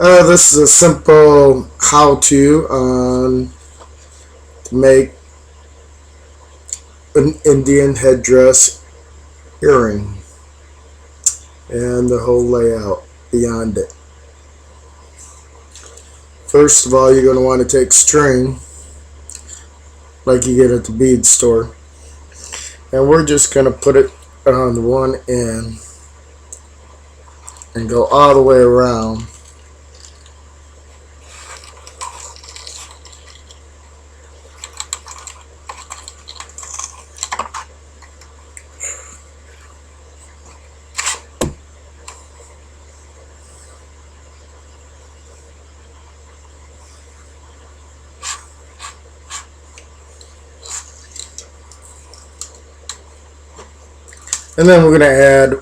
This is a simple how-to on to make an Indian headdress earring and the whole layout beyond it. First of all, you're going to want to take string like you get at the bead store, and we're just going to put it on one end and go all the way around. And then we're going to add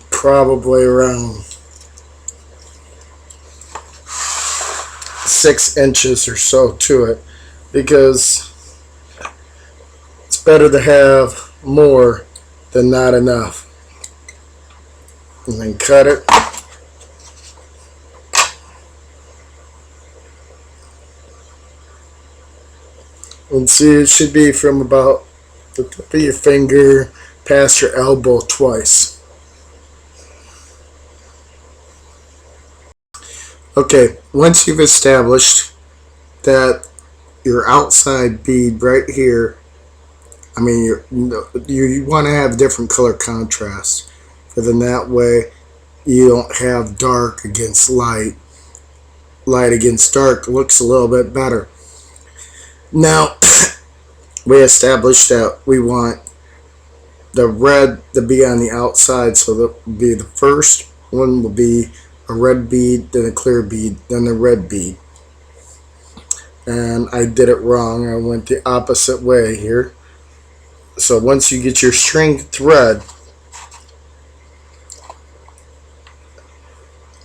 probably around 6 inches or so to it, because it's better to have more than not enough. And then cut it. And see, it should be from about the tip of your finger past your elbow twice. Okay, once you've established that your outside bead right here, I mean, you want to have different color contrast, for then that way you don't have dark against light. Light against dark looks a little bit better. Now, we established that we want the red to be on the outside, so that will be the first one will be a red bead, then a clear bead, then a red bead. And I did it wrong. I went the opposite way here. So once you get your string thread,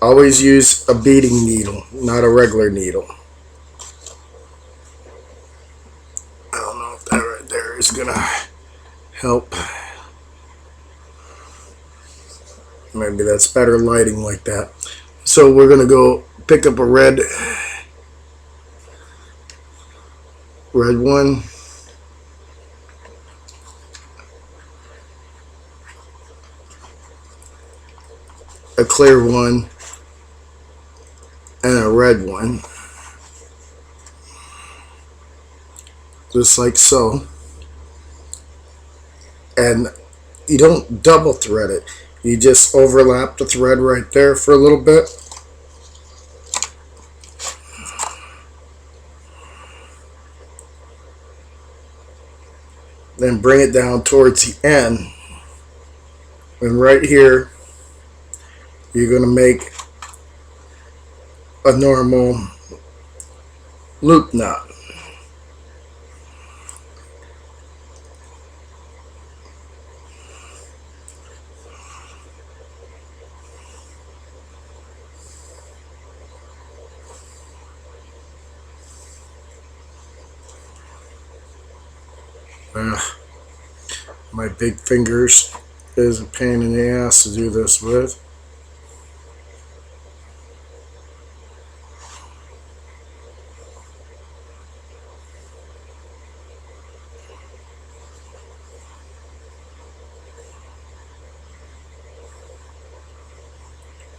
always use a beading needle, not a regular needle. I don't know if that right there is gonna help. Maybe that's better lighting like that. So we're gonna go pick up a red one, a clear one, and a red one, just like so. And you don't double thread it, you just overlap the thread right there for a little bit. Then bring it down towards the end, and right here you're going to make a normal loop knot. My big fingers is a pain in the ass to do this with.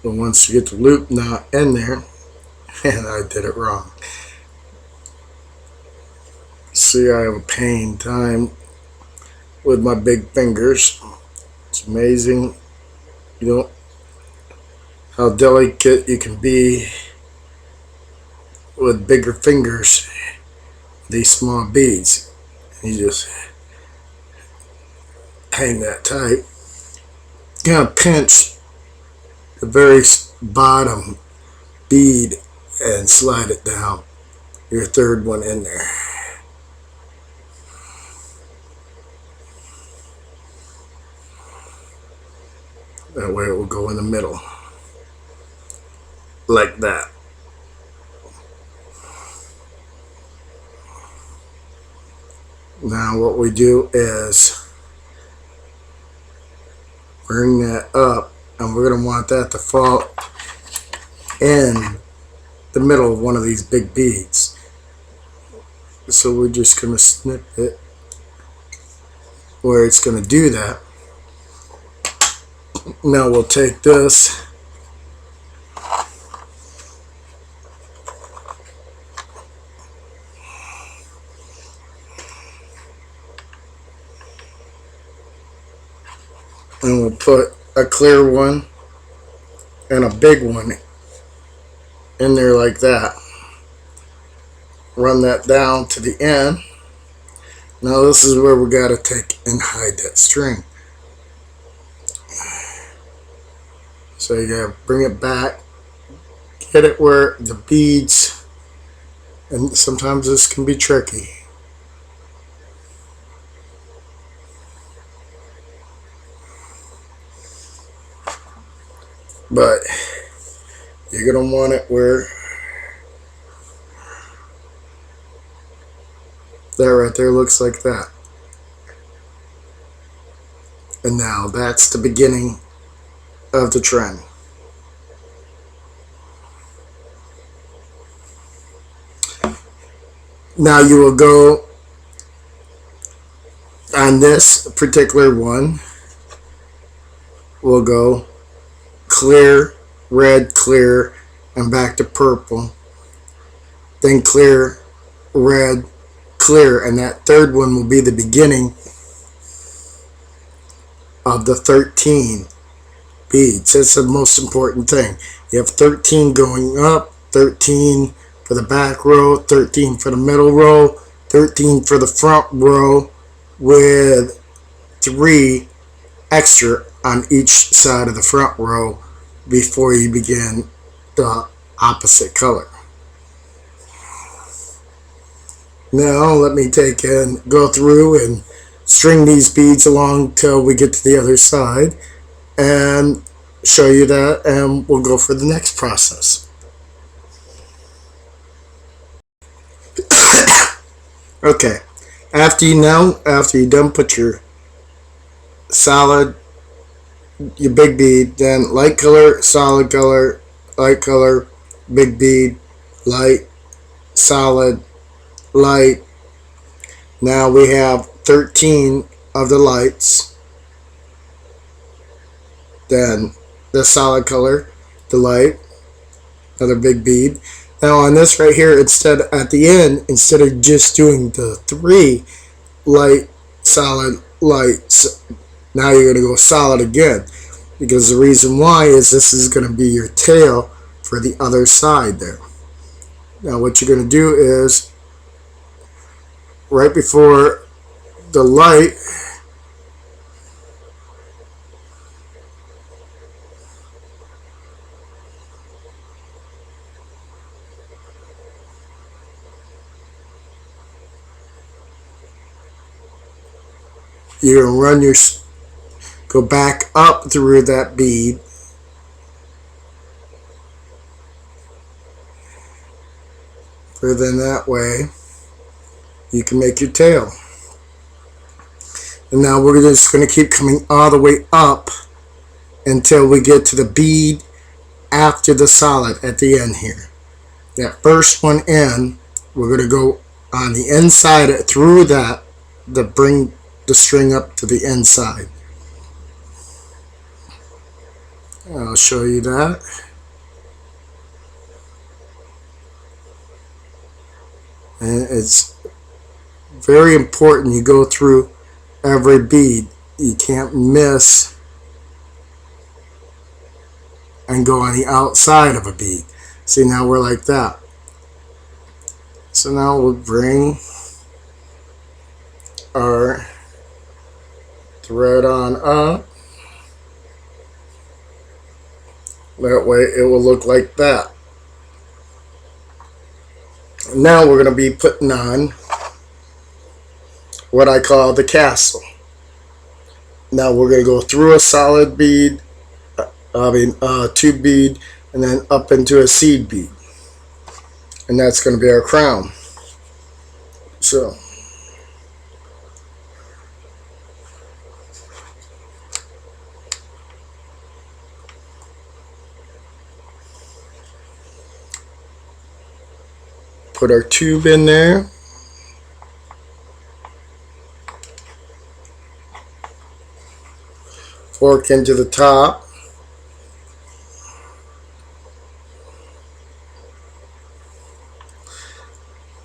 But once you get the loop knot in there, and I did it wrong. See, I have a pain time with my big fingers. It's amazing, you know, how delicate you can be with bigger fingers, these small beads. You just hang that tight. You gotta pinch the very bottom bead and slide it down, your third one in there. That way it will go in the middle, like that. Now what we do is bring that up, and we're going to want that to fall in the middle of one of these big beads. So we're just going to snip it where it's going to do that. Now we'll take this and we'll put a clear one and a big one in there like that. Run that down to the end. Now this is where we got to take and hide that string. So you got to bring it back, get it where the beads, and sometimes this can be tricky. But you're going to want it where that right there looks like that. And now that's the beginning of the trend. Now you will go on this particular one, we'll go clear, red, clear, and back to purple. Then clear, red, clear, and that third one will be the beginning of the 13 beads. That's the most important thing. You have 13 going up, 13 for the back row, 13 for the middle row, 13 for the front row, with 3 extra on each side of the front row before you begin the opposite color. Now let me take and go through and string these beads along till we get to the other side and show you that, and we'll go for the next process. Okay, after you done put your solid, your big bead, then light color, solid color, light color, big bead, light, solid, light. Now we have 13 of the lights, then the solid color, the light, another big bead. Now on this right here, instead at the end, instead of just doing the 3 light, solid, lights, now you're going to go solid again, because the reason why is this is going to be your tail for the other side there. Now what you're going to do is right before the light, you're going to run your, go back up through that bead, for then that way you can make your tail. And now we're just going to keep coming all the way up until we get to the bead after the solid at the end here. That first one in, we're going to go on the inside through that to bring the string up to the inside. I'll show you that. And it's very important you go through every bead. You can't miss and go on the outside of a bead. See, now we're like that. So now we'll bring our thread on up. That way it will look like that. Now we're going to be putting on what I call the castle. Now we're going to go through a solid bead, 2 bead, and then up into a seed bead. And that's going to be our crown. So put our tube in there. Fork into the top.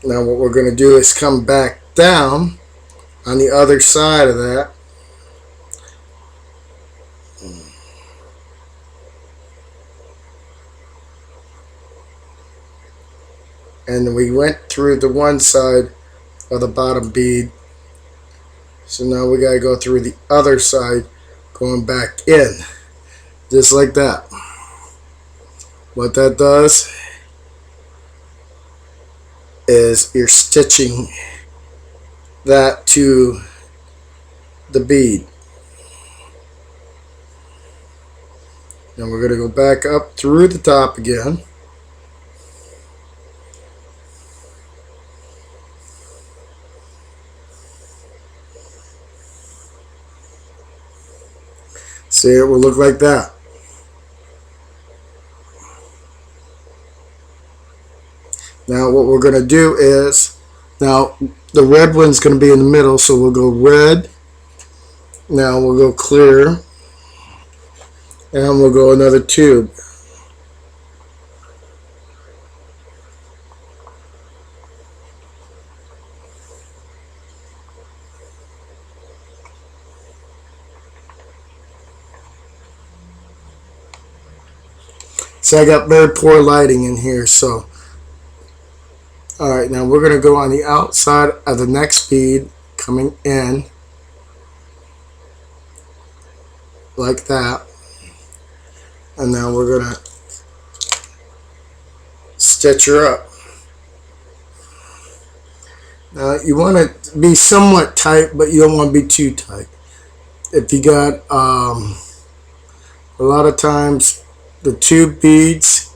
Now what we're going to do is come back down on the other side of that. And we went through the one side of the bottom bead. So now we got to go through the other side, going back in. Just like that. What that does is you're stitching that to the bead. Then we're going to go back up through the top again. See, it will look like that. Now what we're going to do is, now the red one's going to be in the middle, so we'll go red. Now we'll go clear. And we'll go another tube. So I got very poor lighting in here, so alright, now we're going to go on the outside of the next bead, coming in like that, and now we're going to stitch her up. Now you want it to be somewhat tight, but you don't want to be too tight. If you got a lot of times the tube beads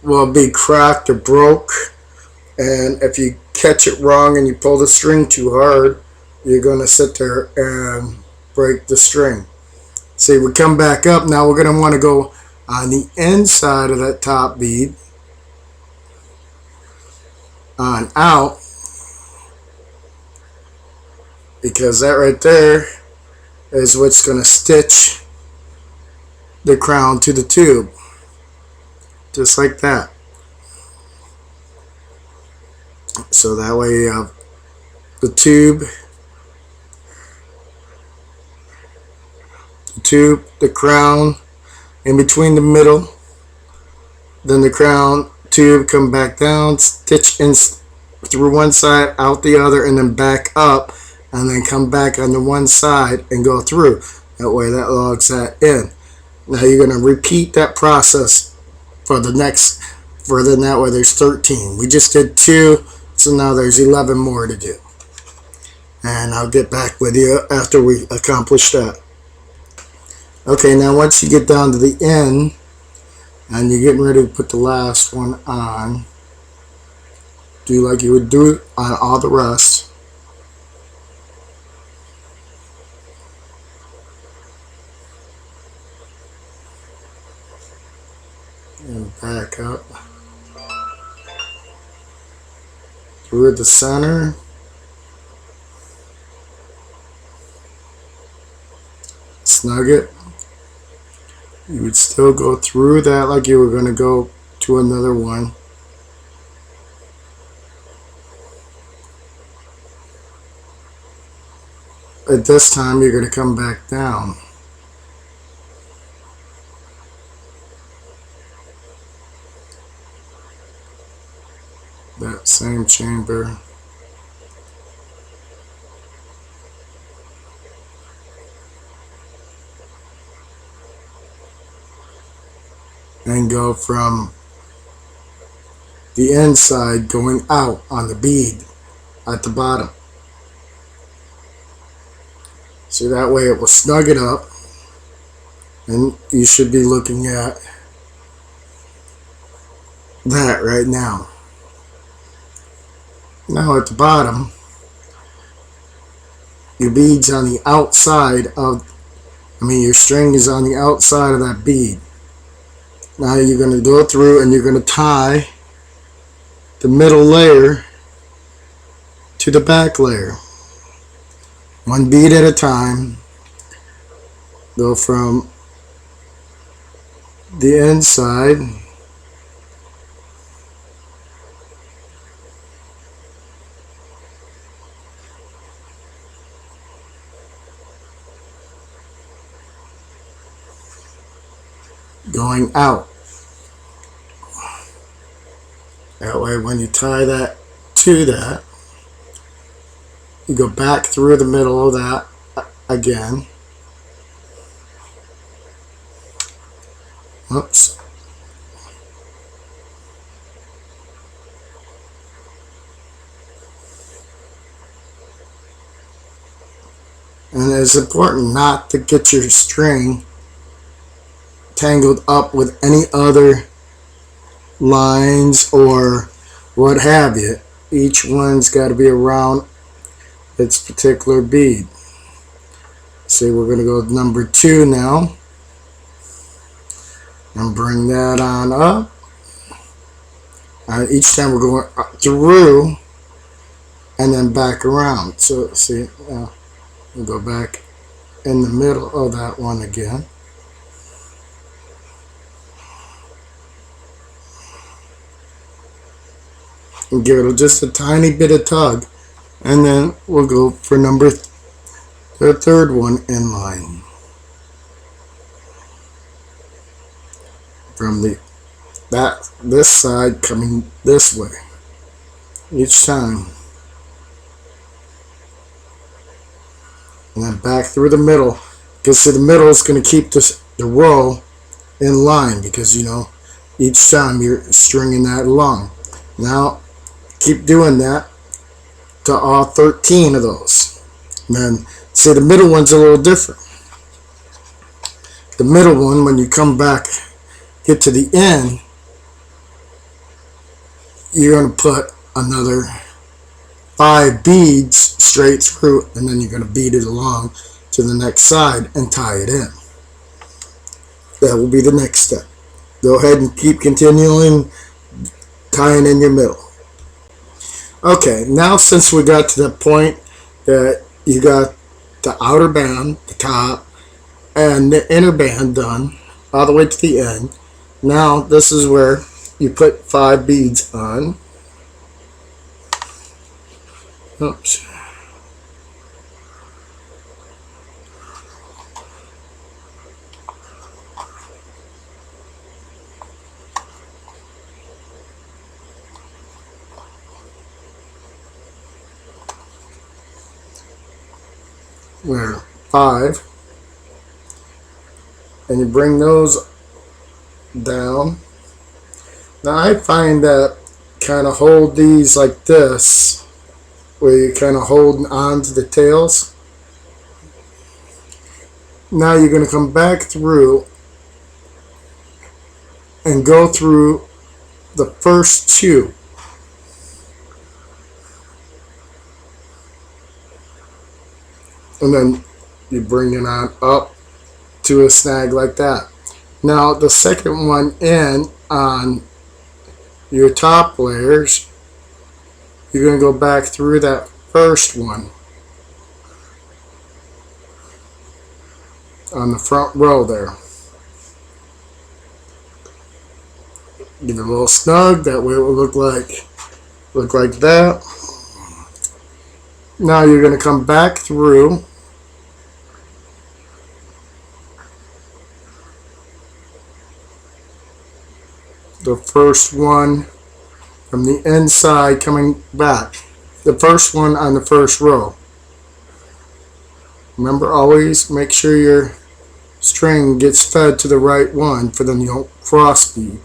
will be cracked or broke, and if you catch it wrong and you pull the string too hard, you're going to sit there and break the string. See, we come back up. Now we're going to want to go on the inside of that top bead on out, because that right there is what's going to stitch the crown to the tube, just like that. So that way you have the tube, the crown in between the middle, then the crown, tube, come back down, stitch in through one side, out the other, and then back up, and then come back on the one side and go through. That way that logs that in. Now you're going to repeat that process for the next, then that way there's 13. We just did 2, so now there's 11 more to do. And I'll get back with you after we accomplish that. Okay, now once you get down to the end, and you're getting ready to put the last one on, do like you would do on all the rest. And back up through the center, snug it. You would still go through that like you were going to go to another one. At this time you're going to come back down. That same chamber. And go from the inside going out on the bead at the bottom. So that way it will snug it up, and you should be looking at that right now. Now at the bottom, your bead's on the outside of, your string is on the outside of that bead. Now you're going to go through and you're going to tie the middle layer to the back layer. One bead at a time. Go from the inside going out. That way when you tie that to that, you go back through the middle of that again. Oops. And it's important not to get your string tangled up with any other lines or what have you. Each one's got to be around its particular bead. See, we're going to go with number 2 now. And bring that on up. Each time we're going through and then back around. So see, we'll go back in the middle of that one again. And give it just a tiny bit of tug. And then we'll go for the third one in line. From this side coming this way each time, and then back through the middle, because see, the middle is going to keep the row in line, because you know each time you're stringing that along. Now keep doing that to all 13 of those. And then see, the middle one's a little different. The middle one, when you come back, get to the end, you're going to put another 5 beads straight through, and then you're going to bead it along to the next side and tie it in. That will be the next step. Go ahead and keep continuing tying in your middle. Okay, now since we got to the point that you got the outer band, the top, and the inner band done all the way to the end, now this is where you put 5 beads on. Oops. There, 5. And you bring those down. Now I find that kind of hold these like this, where you're kind of holding on to the tails. Now you're going to come back through and go through the first 2. And then you bring it on up to a snag like that. Now the second one in on your top layers, you're going to go back through that first one on the front row there. Give it a little snug, that way it will look like that. Now you're going to come back through the first one from the inside coming back. The first one on the first row. Remember, always make sure your string gets fed to the right one, for then you don't cross bead.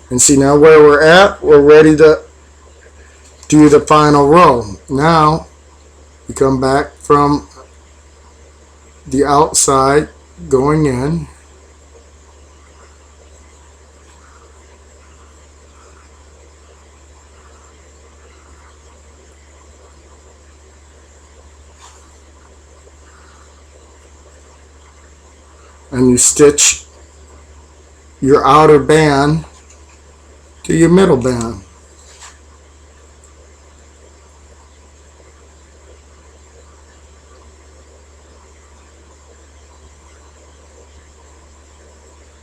And see, now where we're at, we're ready to do the final row. Now you come back from the outside going in, and you stitch your outer band to your middle band.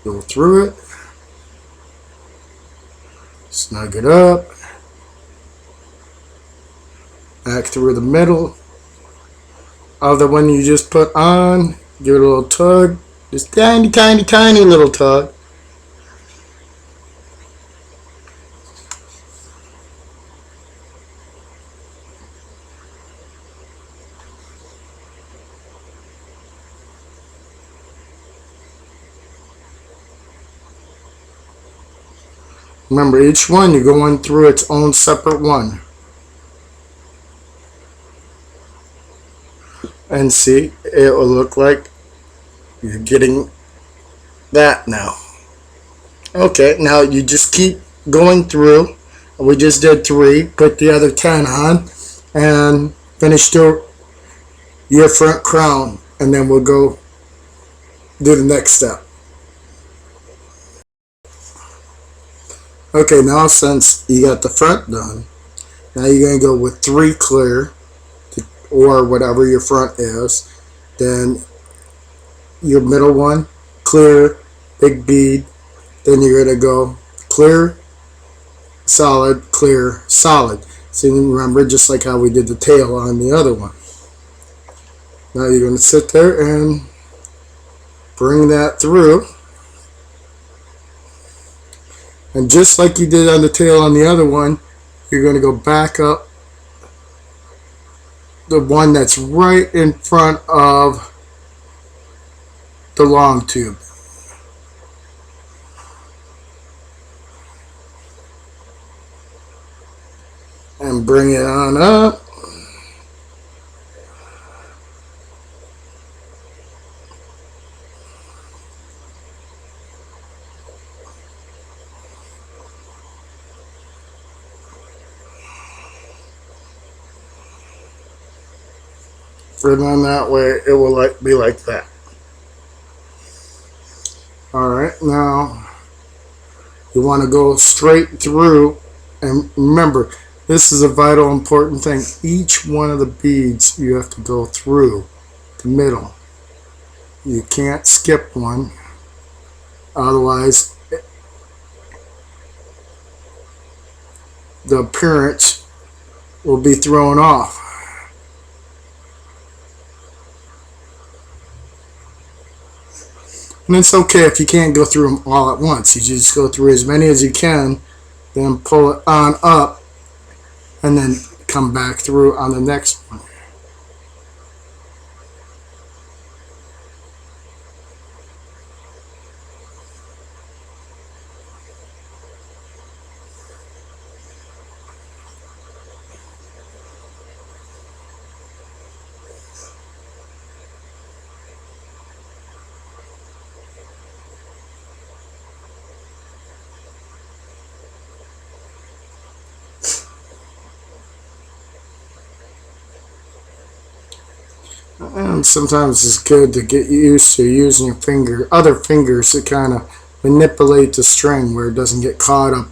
Go through it, snug it up, back through the middle of the one you just put on, give it a little tug, just tiny, tiny, tiny little tug. Remember, each one you're going through its own separate one. And see, it will look like you're getting that now. Okay, now you just keep going through. We just did 3. Put the other 10 on and finish your front crown. And then we'll go do the next step. Okay, now since you got the front done, now you're going to go with 3 clear, or whatever your front is. Then your middle one, clear, big bead. Then you're going to go clear, solid, clear, solid. So remember, just like how we did the tail on the other one. Now you're going to sit there and bring that through. And just like you did on the tail on the other one, you're going to go back up the one that's right in front of the long tube. And bring it on up. And then that way it will be like that. Alright, now you want to go straight through, and remember, this is a vital important thing. Each one of the beads you have to go through the middle. You can't skip one, otherwise the appearance will be thrown off. And it's okay if you can't go through them all at once. You just go through as many as you can, then pull it on up, and then come back through on the next one. And sometimes it's good to get used to using your other fingers to kind of manipulate the string where it doesn't get caught up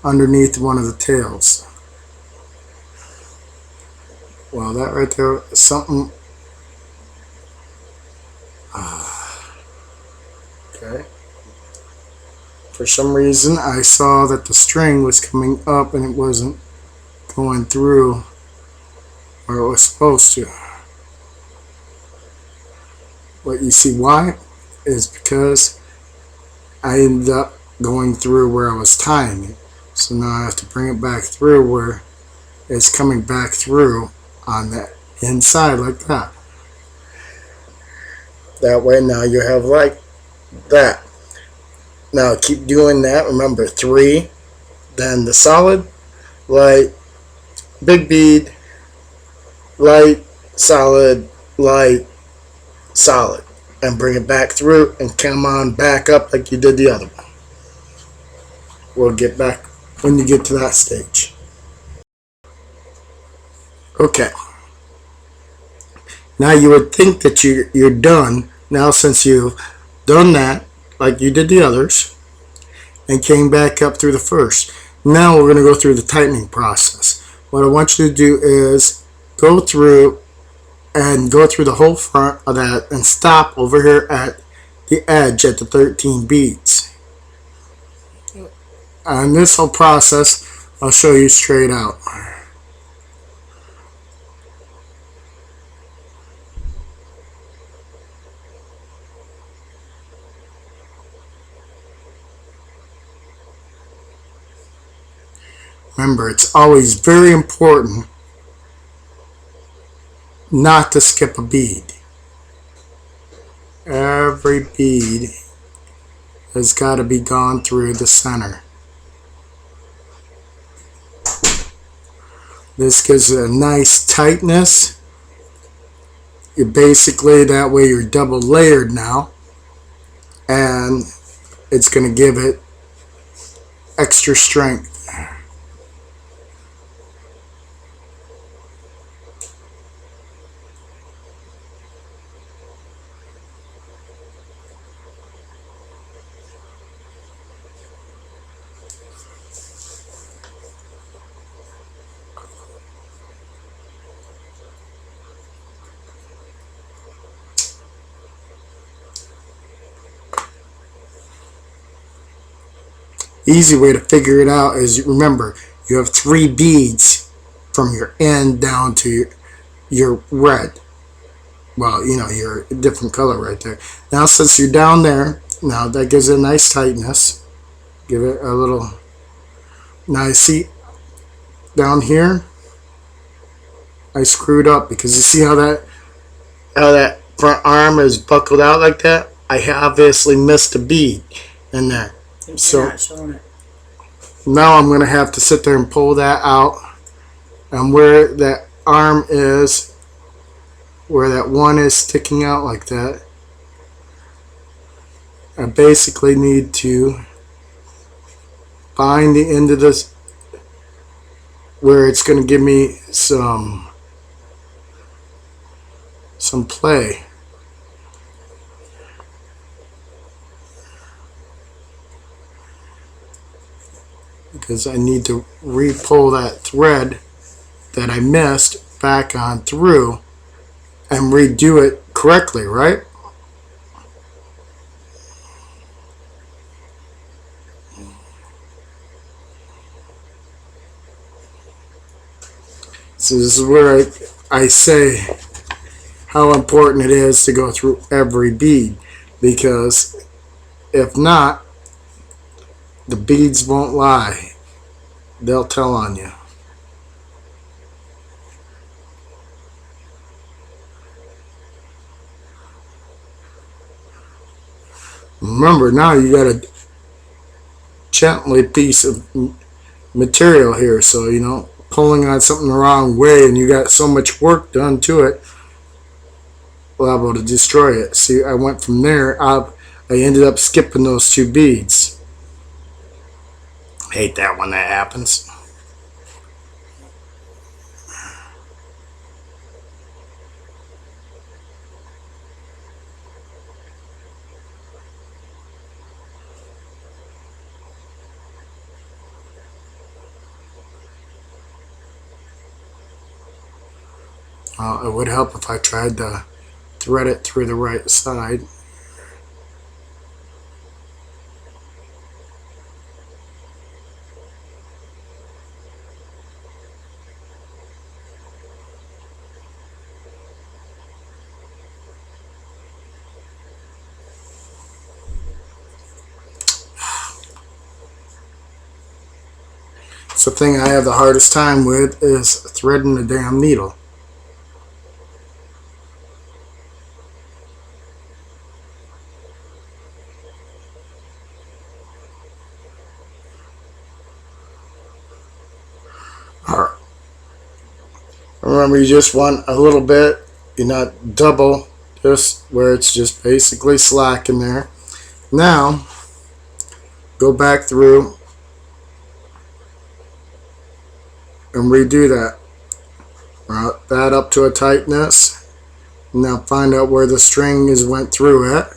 underneath one of the tails. Well, that right there is something. Okay. For some reason, I saw that the string was coming up and it wasn't going through where it was supposed to. What you see why is because I ended up going through where I was tying it. So now I have to bring it back through where it's coming back through on the inside like that. That way now you have like that. Now keep doing that. Remember 3, then the solid, light, big bead, light, solid, light, solid, and bring it back through and come on back up like you did the other one. We'll get back when you get to that stage. Okay. Now you would think that you're done. Now since you've done that like you did the others and came back up through the first, Now we're going to go through the tightening process. What I want you to do is go through the whole front of that and stop over here at the edge at the 13 beads. And this whole process I'll show you straight out. Remember, it's always very important not to skip a bead. Every bead has got to be gone through the center. This gives it a nice tightness. You're basically, that way you're double layered now, and it's going to give it extra strength. Easy way to figure it out is, remember, you have 3 beads from your end down to your red. Well, you know, your different color right there. Now, since you're down there, now that gives it a nice tightness. Give it a little. Now you see down here, I screwed up because you see how that front arm is buckled out like that. I obviously missed a bead in there. So now I'm going to have to sit there and pull that out, and where that arm is, where that one is sticking out like that, I basically need to find the end of this where it's going to give me some play. Because I need to re-pull that thread that I missed back on through and redo it correctly, right? So this is where I say how important it is to go through every bead, because if not, the beads won't lie. They'll tell on you. Remember, now you got a gently piece of material here, so you know, pulling on something the wrong way and you got so much work done to it, liable to destroy it. See, I went from there up, I ended up skipping those 2 beads. Hate that when that happens. It would help if I tried to thread it through the right side. It's the thing I have the hardest time with is threading the damn needle. Alright. Remember, you just want a little bit, you're not double, just where it's just basically slack in there. Now, go back through and redo that. Route that up to a tightness. Now find out where the string is went through it.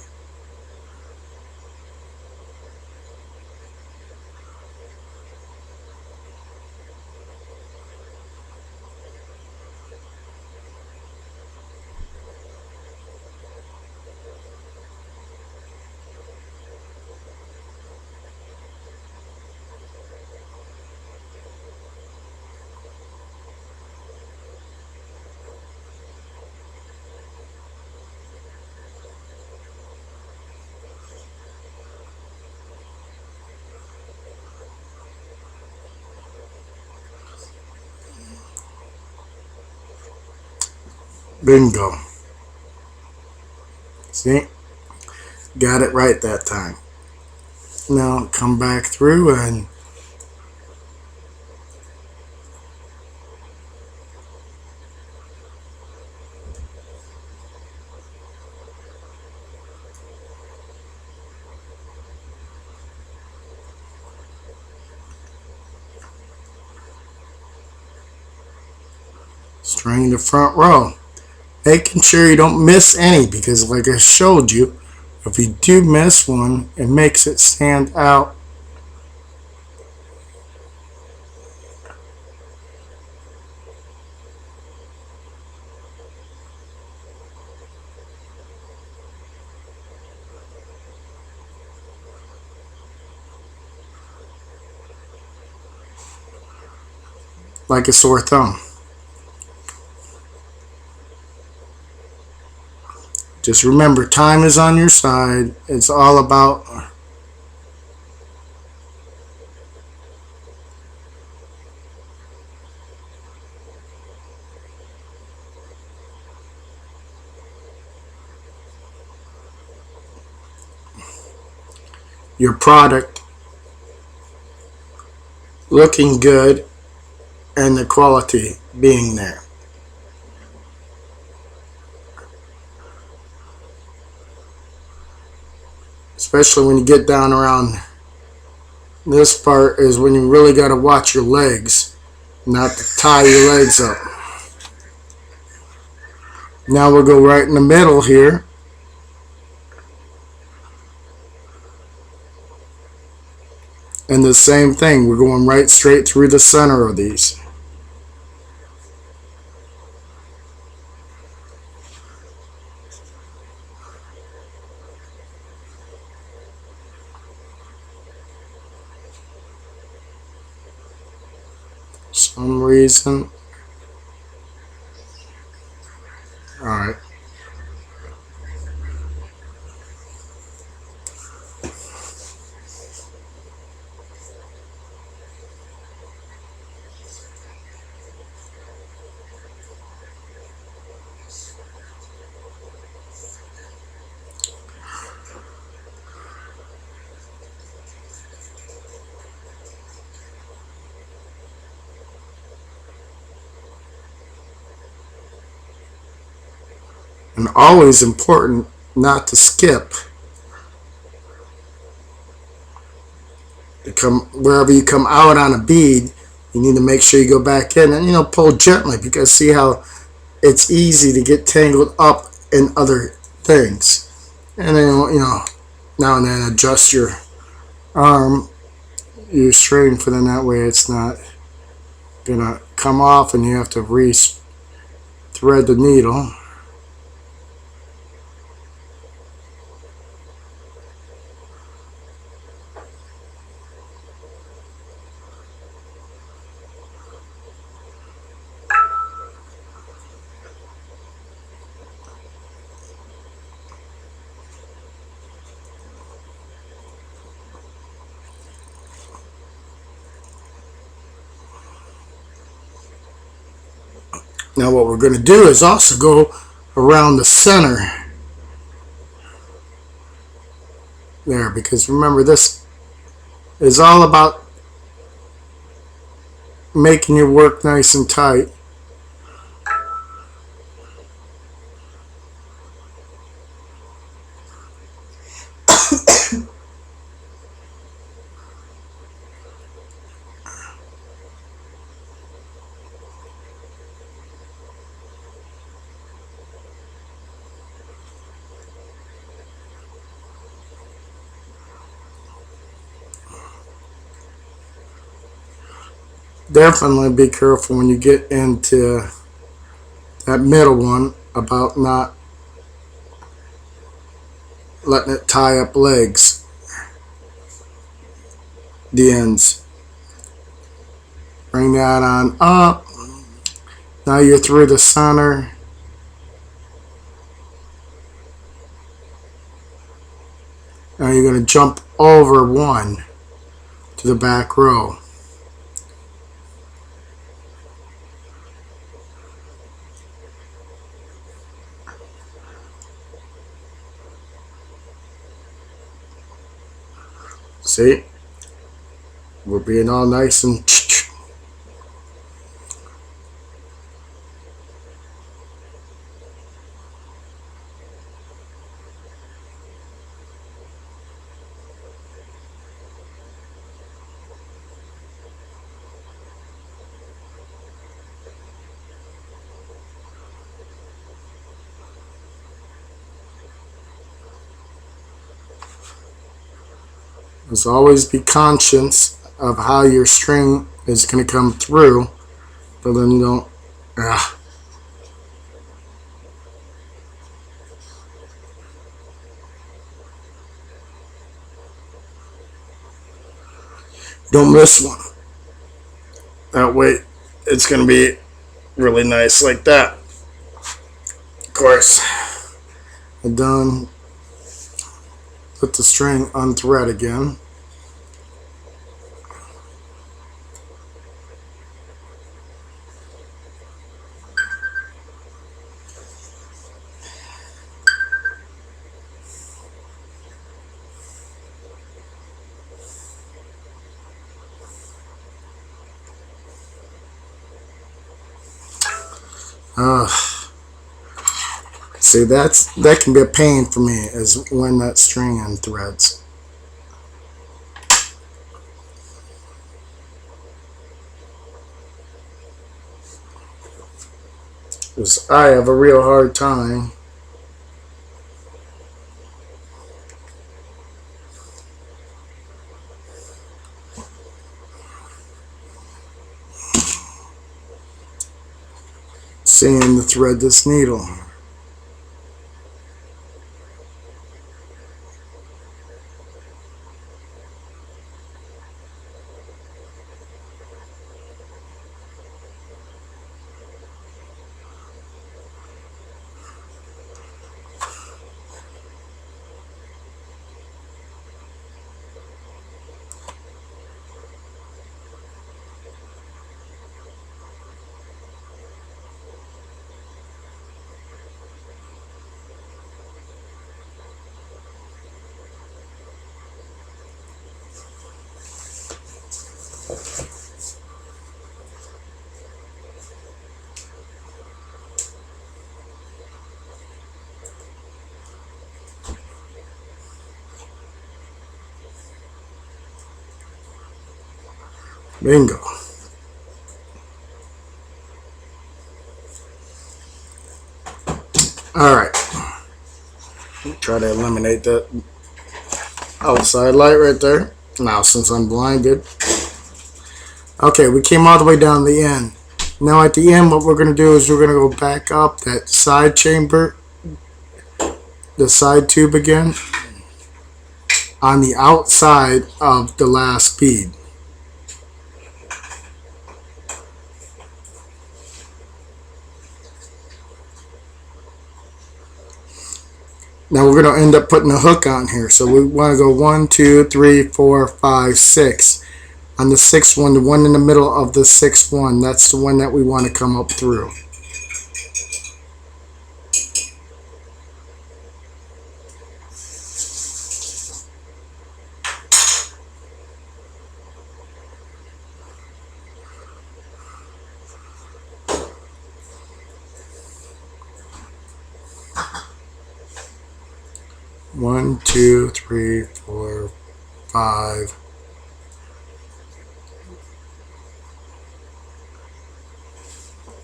Bingo. See? Got it right that time. Now come back through and string the front row. Making sure you don't miss any, because like I showed you, if you do miss one, it makes it stand out. Like a sore thumb. Just remember, time is on your side. It's all about your product looking good and the quality being there. Especially when you get down around this part is when you really got to watch your legs, not to tie your legs up. Now we'll go right in the middle here. And the same thing, we're going right straight through the center of these. Some reason. Alright. And always important not to skip. Wherever you come out on a bead, you need to make sure you go back in and pull gently, because see how it's easy to get tangled up in other things. And then now and then adjust your arm, your string, for then that way it's not gonna come off and you have to re-thread the needle. Now what we're going to do is also go around the center there, because remember, this is all about making your work nice and tight. Definitely be careful when you get into that middle one about not letting it tie up legs, the ends. Bring that on up. Now you're through the center. Now you're going to jump over one to the back row. See, we're being all nice and Just always be conscious of how your string is going to come through, but then you don't. Don't miss one. That way, it's going to be really nice like that. Of course, I'm done. Put the string unthread again. See, that can be a pain for me, is when that string unthreads. Because I have a real hard time seeing to thread this needle. Bingo. Alright. Try to eliminate that outside light right there. Now, since I'm blinded. Okay, we came all the way down the end. Now at the end, what we're going to do is we're going to go back up that side chamber, the side tube again, on the outside of the last bead. Now we're going to end up putting a hook on here. So we want to go 1, 2, 3, 4, 5, 6. On the 6th one, the one in the middle of the 6th one, that's the one that we want to come up through. One, two, three, 4, 5.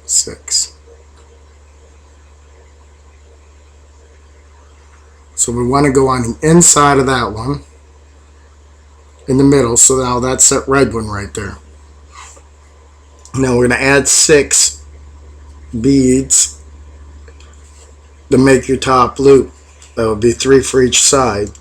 6. So we want to go on the inside of that one, in the middle. So now that's that red one right there. Now we're going to add 6 beads to make your top loop. That would be 3 for each side.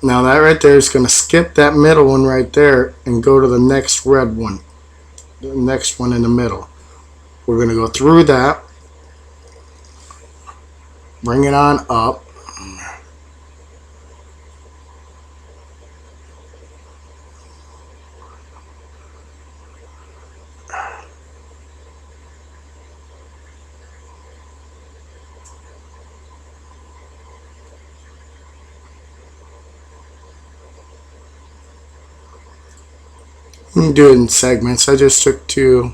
Now that right there is going to skip that middle one right there and go to the next red one. The next one in the middle. We're going to go through that. Bring it on up. You can do it in segments. I just took 2.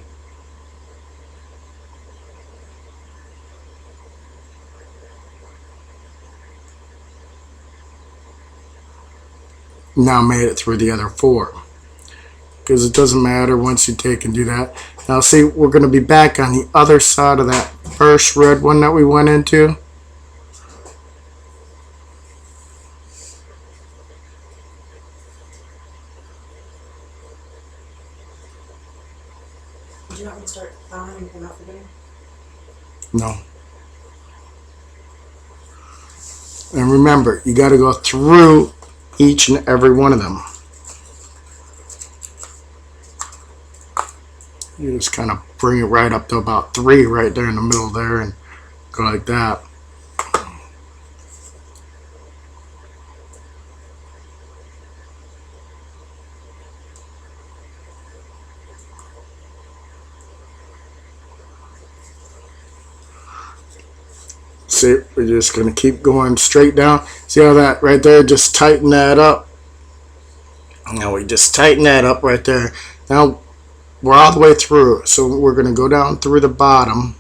Now made it through the other 4. Because it doesn't matter once you take and do that. Now see, we're going to be back on the other side of that first red one that we went into. Did you want me to start on and come out for dinner? No. And remember, you got to go through each and every one of them. You just kind of bring it right up to about 3 right there in the middle there and go like that. See, we're just going to keep going straight down. See how that right there, just tighten that up. Now we just tighten that up right there. Now we're all the way through, so we're going to go down through the bottom.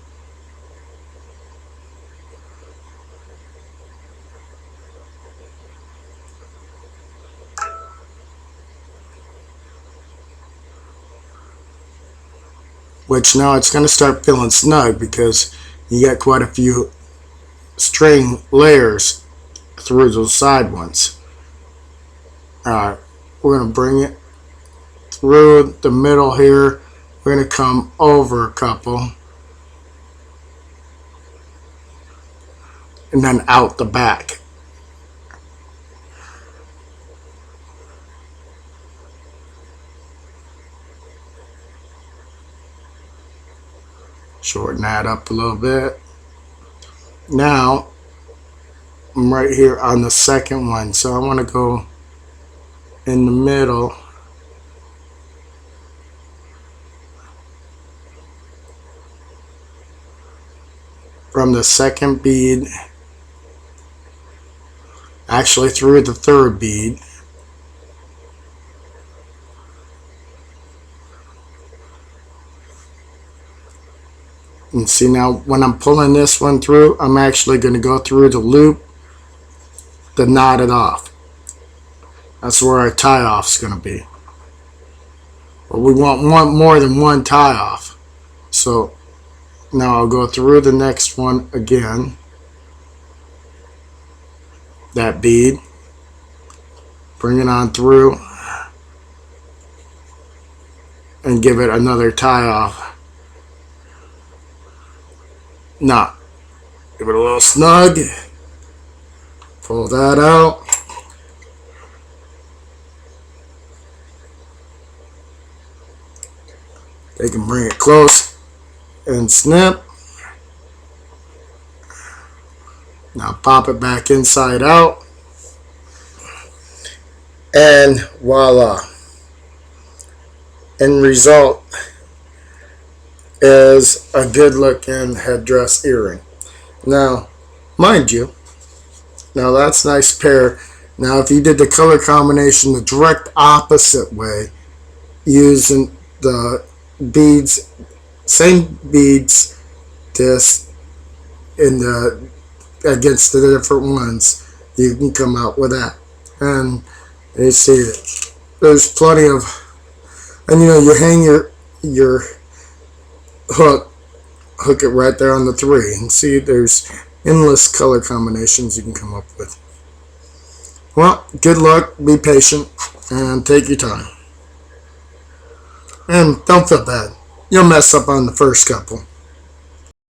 Which now it's going to start feeling snug because you got quite a few string layers through those side ones. Alright, we're going to bring it through the middle here. We're going to come over a couple and then out the back. Shorten that up a little bit. Now I'm right here on the second one, so I want to go in the middle. From the second bead, actually through the third bead. And see, now when I'm pulling this one through, I'm actually going to go through the loop to knot it off. That's where our tie off is going to be. But we want more than one tie off. So now I'll go through the next one again. That bead. Bring it on through. And give it another tie off. Now, give it a little snug. Pull that out. They can bring it close and snip. Now pop it back inside out. And voila. End result is a good looking headdress earring. Now, mind you, now that's a nice pair. Now if you did the color combination the direct opposite way, using the beads, same beads, this in the against the different ones, you can come out with that. And you see there's plenty of, and you know, you hang your hook it right there on the 3, and see there's endless color combinations you can come up with. Well, good luck, be patient, and take your time. And don't feel bad. You'll mess up on the first couple.